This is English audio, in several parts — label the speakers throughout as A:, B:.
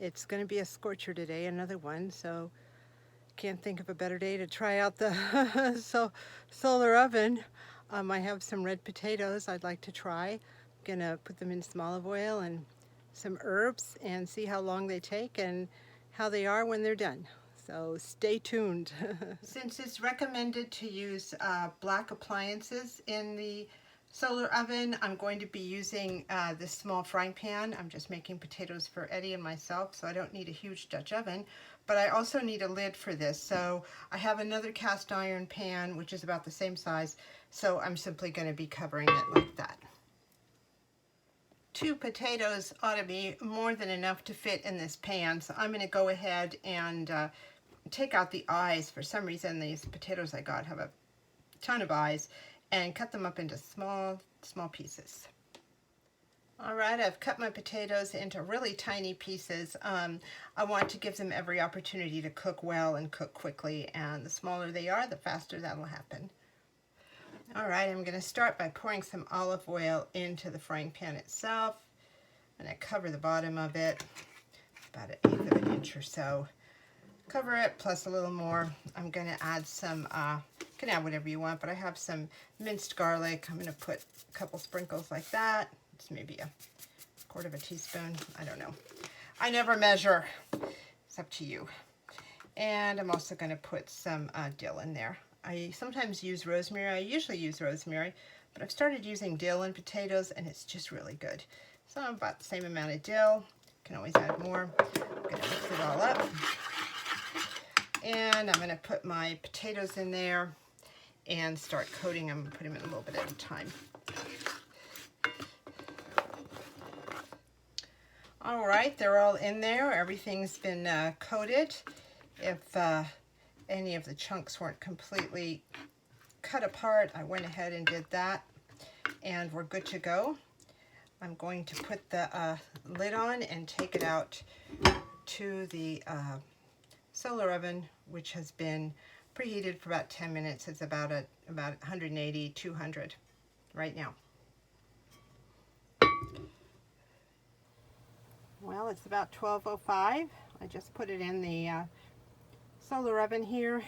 A: It's going to be a scorcher today, another one, so can't think of a better day to try out the solar oven. I have some red potatoes I'd like to try. I'm gonna put them in some olive oil and some herbs and see how long they take and how they are when they're done. So stay tuned. Since it's recommended to use black appliances in the solar oven, I'm going to be using this small frying pan. I'm just making potatoes for Eddie and myself, so I don't need a huge Dutch oven, but I also need a lid for this. So I have another cast iron pan, which is about the same size, so I'm simply going to be covering it like that. 2 potatoes ought to be more than enough to fit in this pan, so I'm going to go ahead and take out the eyes. For some reason, these potatoes I got have a ton of eyes, and cut them up into small pieces. All right, I've cut my potatoes into really tiny pieces. I want to give them every opportunity to cook well and cook quickly, and the smaller they are, the faster that'll happen. All right, I'm going to start by pouring some olive oil into the frying pan itself. I'm going to cover the bottom of it, about 1/8 of an inch or so. Cover it plus a little more. I'm going to add some, you can add whatever you want, but I have some minced garlic. I'm going to put a couple sprinkles like that. It's maybe a 1/4 teaspoon. I don't know. I never measure. It's up to you. And I'm also going to put some dill in there. I sometimes use rosemary. I usually use rosemary, but I've started using dill in potatoes, and it's just really good. So about the same amount of dill. You can always add more. I'm going to mix it all up. And I'm going to put my potatoes in there and start coating them. Put them in a little bit at a time. All right, they're all in there. Everything's been coated. If any of the chunks weren't completely cut apart, I went ahead and did that, and we're good to go. I'm going to put the lid on and take it out to the solar oven, which has been preheated for about 10 minutes. It's about 180, 200 right now. Well, it's about 12:05. I just put it in the solar oven here,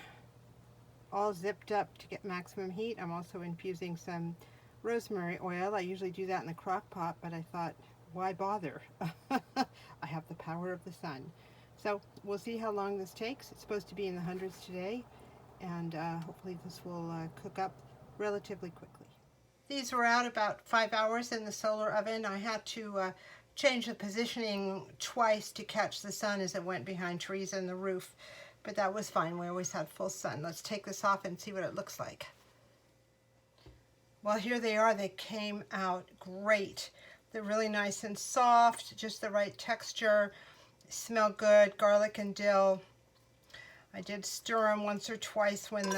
A: all zipped up to get maximum heat. I'm also infusing some rosemary oil. I usually do that in the crock pot, but I thought, why bother? I have the power of the sun. So we'll see how long this takes. It's supposed to be in the hundreds today, and hopefully this will cook up relatively quickly. These were out about 5 hours in the solar oven. I had to change the positioning twice to catch the sun as it went behind trees in the roof, but that was fine. We always had full sun. Let's take this off and see what it looks like. Well, here they are. They came out great. They're really nice and soft, just the right texture. Smell good, garlic and dill. I did stir them once or twice when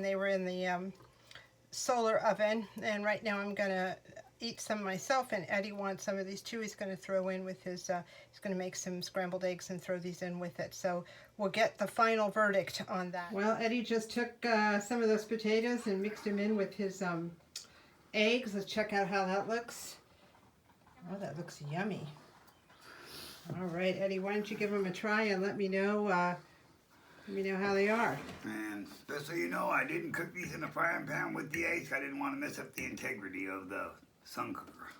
A: they were in the solar oven, and right now I'm gonna eat some myself, and Eddie wants some of these too. He's gonna throw in with his, he's gonna make some scrambled eggs and throw these in with it. So we'll get the final verdict on that. Well, Eddie just took some of those potatoes and mixed them in with his eggs. Let's check out how that looks. Oh, that looks yummy. All right, Eddie, why don't you give them a try and let me know how they are.
B: And just so you know, I didn't cook these in a frying pan with the eggs. I didn't want to mess up the integrity of the sun cooker.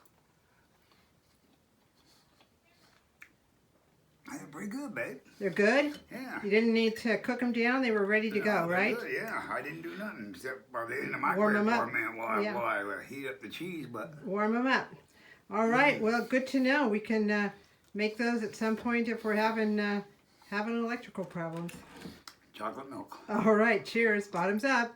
B: They're pretty good, babe.
A: They're good?
B: Yeah.
A: You didn't need to cook them down? They were ready to go, right?
B: Good, yeah, I didn't do nothing except while they're in the microwave for a minute while I heat up the cheese. But
A: warm them up. All right, well, good to know. We can make those at some point if we're having electrical problems.
B: Chocolate milk.
A: All right, cheers. Bottoms up.